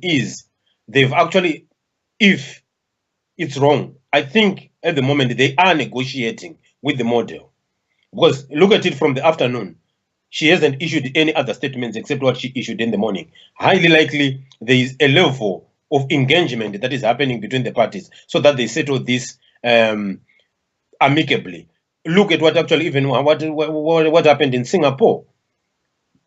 is they've actually, if it's wrong, I think at the moment they are negotiating with the model. Because look at it from the afternoon. She hasn't issued any other statements except what she issued in the morning. Highly likely there is a level of engagement that is happening between the parties so that they settle this amicably. Look at what actually even what happened in Singapore.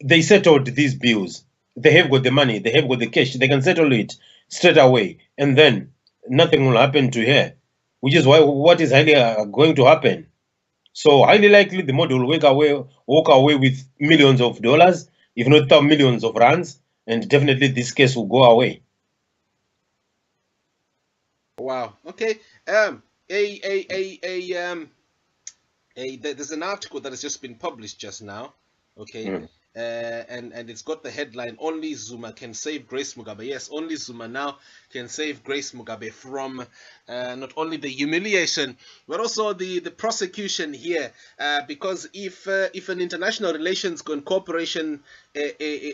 They settled these bills. They have got the money, they have got the cash, they can settle it straight away, and then nothing will happen to her, which is why what is highly going to happen. So highly likely the model will walk away with millions of dollars, if not millions of rands, and definitely this case will go away. Wow. Okay. There's an article that has just been published just now. Okay. And it's got the headline, "Only Zuma can save Grace Mugabe." Yes, only Zuma now can save Grace Mugabe from not only the humiliation but also the prosecution here, because if an international relations and cooperation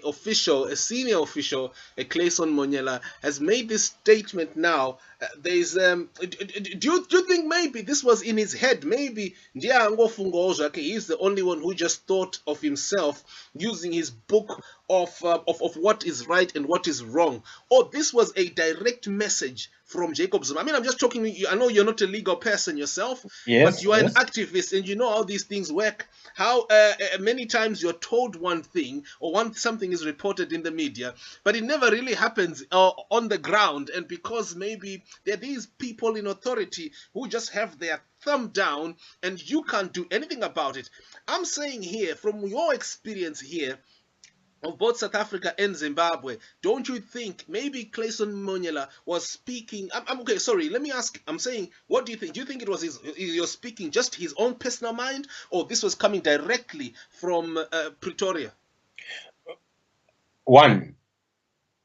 official, a senior official, Clayson Monyela, has made this statement now, there's do you think maybe this was in his head? Maybe he's the only one who just thought of himself using his book of what is right and what is wrong, or this was a direct message from Jacob Zuma? I mean, I'm just talking. I know you're not a legal person yourself, Yes, but you are yes. an activist and you know how these things work. How many times you're told one thing or something is reported in the media, but it never really happens on the ground. And because maybe there are these people in authority who just have their thumb down and you can't do anything about it. I'm saying here, from your experience here, of both South Africa and Zimbabwe, don't you think maybe Clayson Monyela was speaking? I'm okay. Sorry, let me ask. I'm saying, what do you think? Do you think it was you're speaking just his own personal mind, or this was coming directly from Pretoria?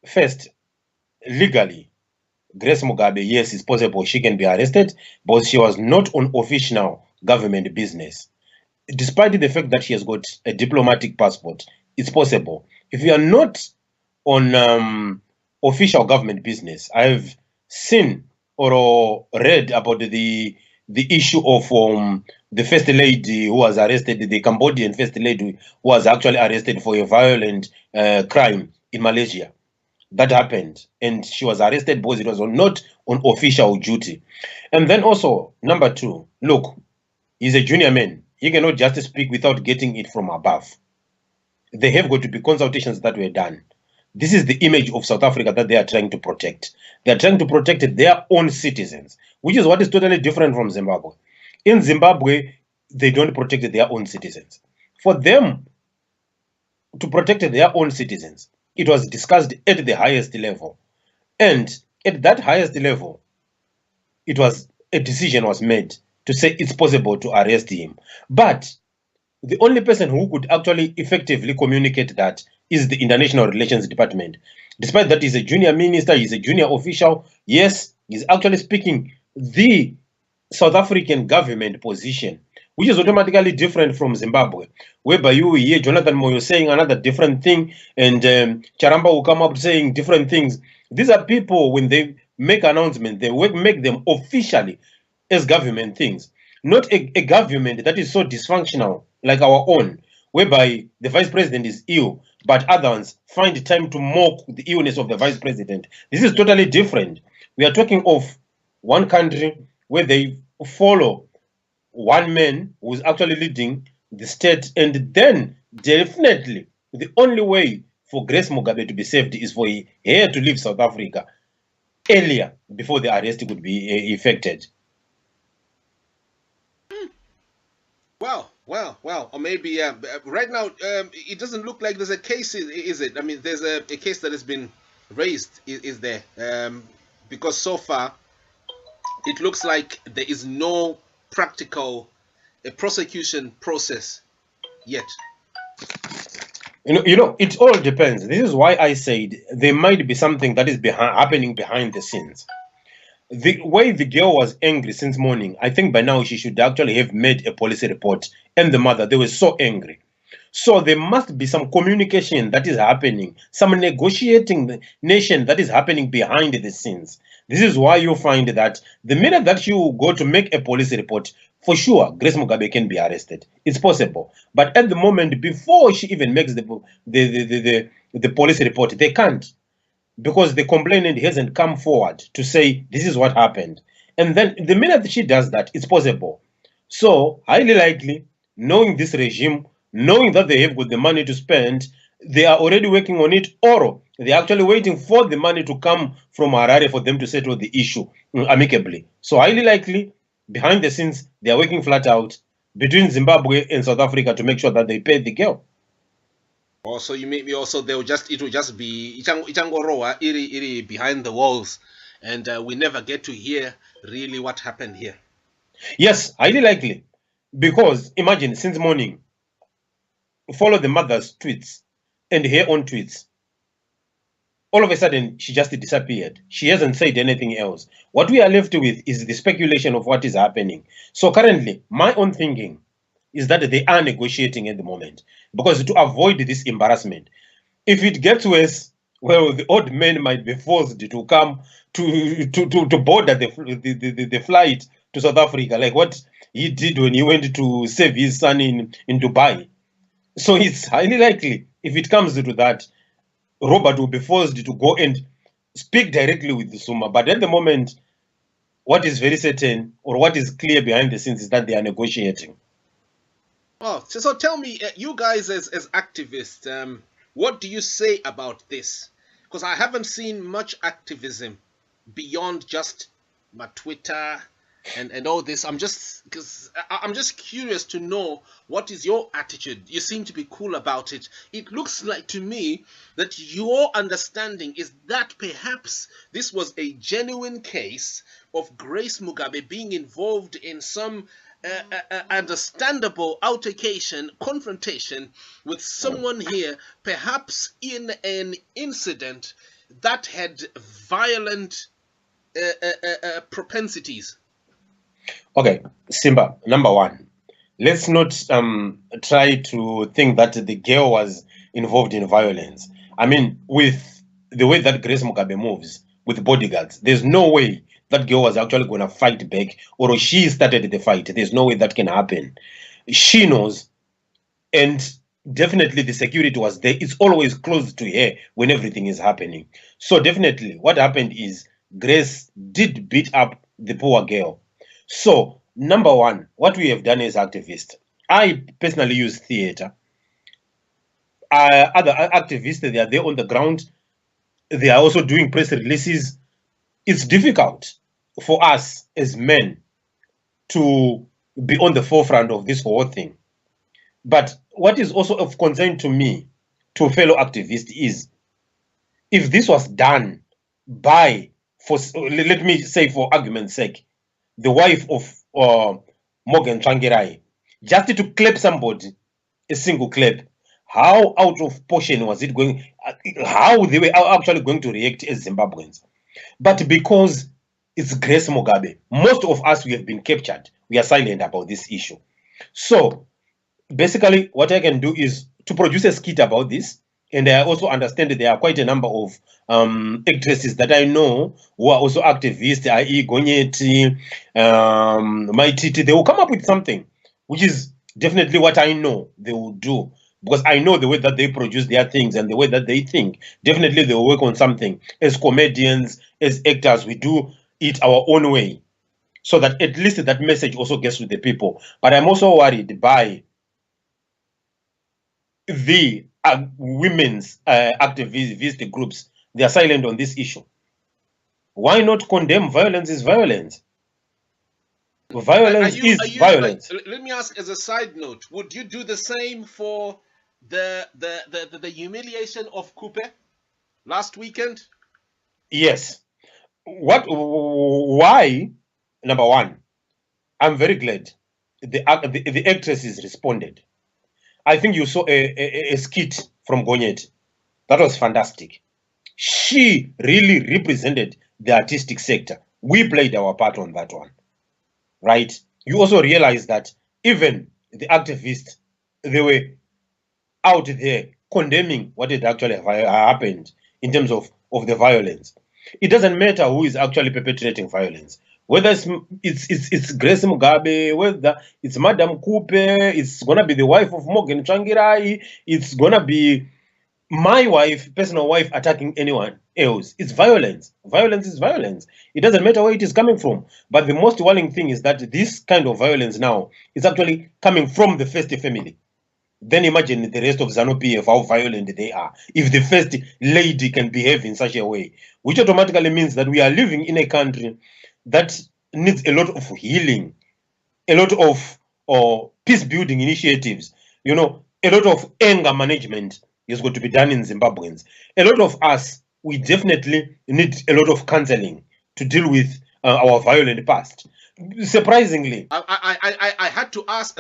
First, legally, Grace Mugabe, yes, it's possible she can be arrested, but she was not on official government business. Despite the fact that she has got a diplomatic passport, it's possible. If you are not on official government business, I've seen or read about the issue of the first lady who was arrested, the Cambodian first lady who was actually arrested for a violent crime in Malaysia. That happened, and she was arrested because it was not on official duty. And then also, number two, look, he's a junior man. He cannot just speak without getting it from above. There have got to be consultations that were done. This is the image of South Africa that they are trying to protect. They are trying to protect their own citizens, which is what is totally different from Zimbabwe. In Zimbabwe, they don't protect their own citizens. For them to protect their own citizens, it was discussed at the highest level. And at that highest level, a decision was made to say it's possible to arrest him. But the only person who could actually effectively communicate that is the International Relations Department. Despite that he's a junior minister, he's a junior official, yes, he's actually speaking the South African government position, which is automatically different from Zimbabwe, whereby you hear Jonathan Moyo saying another different thing, and Charamba will come up saying different things. These are people, when they make announcements, they make them officially as government things, not a government that is so dysfunctional like our own, whereby the vice president is ill, but others find time to mock the illness of the vice president. This is totally different. We are talking of one country where they follow one man who is actually leading the state, and then definitely the only way for Grace Mugabe to be saved is for her to leave South Africa earlier before the arrest could be effected. Well, or maybe right now it doesn't look like there's a case, is it? I mean, there's a case that has been raised, is there? Because so far it looks like there is no practical prosecution process yet. It all depends. This is why I said there might be something that is happening behind the scenes. The way the girl was angry since morning, I think by now she should actually have made a police report. And the mother, they were so angry. So there must be some communication that is happening, some negotiating the nation that is happening behind the scenes. This is why you find that the minute that you go to make a police report, for sure, Grace Mugabe can be arrested. It's possible. But at the moment, before she even makes the police report, they can't, because the complainant hasn't come forward to say this is what happened. And then the minute she does that, it's possible. So, highly likely, knowing this regime, knowing that they have got the money to spend, they are already working on it, or they're actually waiting for the money to come from Harare for them to settle the issue amicably. So, highly likely, behind the scenes, they are working flat out between Zimbabwe and South Africa to make sure that they pay the girl. Also, you maybe also it will just be Ichangoroa iri behind the walls, and we never get to hear really what happened here. Yes, highly likely. Because imagine, since morning, follow the mother's tweets and her own tweets. All of a sudden, she just disappeared. She hasn't said anything else. What we are left with is the speculation of what is happening. So currently, my own thinking is that they are negotiating at the moment, because to avoid this embarrassment, if it gets worse, well, the old man might be forced to come to board the flight to South Africa, like what he did when he went to save his son in Dubai. So it's highly likely, if it comes to that, Robert will be forced to go and speak directly with the Zuma. But at the moment, what is very certain, or what is clear behind the scenes, is that they are negotiating. Oh, so tell me, you guys as activists, what do you say about this? Because I haven't seen much activism beyond just my Twitter and all this. I'm just curious to know, what is your attitude? You seem to be cool about it. It looks like to me that your understanding is that perhaps this was a genuine case of Grace Mugabe being involved in some understandable altercation, confrontation with someone here, perhaps in an incident that had violent propensities. Okay, Simba, number one, let's not try to think that the girl was involved in violence. I mean, with the way that Grace Mugabe moves with bodyguards, there's no way that girl was actually going to fight back, or she started the fight. There's no way that can happen. She knows, and definitely the security was there. It's always close to her when everything is happening. So definitely what happened is Grace did beat up the poor girl. So, number one, what we have done as activists, I personally use theater. Other activists, they are there on the ground. They are also doing press releases. It's difficult for us as men to be on the forefront of this whole thing. But what is also of concern to me, to fellow activists, is if this was done by, let me say for argument's sake, the wife of Morgan Tsvangirai, just to clap somebody, a single clap, how out of portion was it going? How they were actually going to react as Zimbabweans? But because it's Grace Mugabe, most of us, we have been captured. We are silent about this issue. So basically, what I can do is to produce a skit about this. And I also understand that there are quite a number of actresses that I know who are also activists, i.e. Gonyeti, Maititi. They will come up with something, which is definitely what I know they will do. Because I know the way that they produce their things and the way that they think. Definitely they will work on something. As comedians, as actors, we do it our own way, so that at least that message also gets to the people. But I'm also worried by the women's activist groups. They are silent on this issue. Why not condemn violence is violence? Violence is violence. Let me ask as a side note, would you do the same for the humiliation of Coupe last weekend? Yes. Why? Number one, I'm very glad the actresses responded. I think you saw a skit from Gonyet. That was fantastic. She really represented the artistic sector. We played our part on that one, right? You also realize that even the activists, they were out there condemning what had actually happened in terms of the violence. It doesn't matter who is actually perpetrating violence. Whether it's Grace Mugabe, whether it's Madam Coupe, it's gonna be the wife of Morgan Changirai, it's gonna be my wife, personal wife, attacking anyone else. It's violence. Violence is violence. It doesn't matter where it is coming from. But the most worrying thing is that this kind of violence now is actually coming from the first family. Then imagine the rest of ZANU-PF, how violent they are. If the first lady can behave in such a way, which automatically means that we are living in a country that needs a lot of healing, a lot of peace-building initiatives, a lot of anger management is going to be done in Zimbabweans. A lot of us, we definitely need a lot of counseling to deal with our violent past. Surprisingly, I had to ask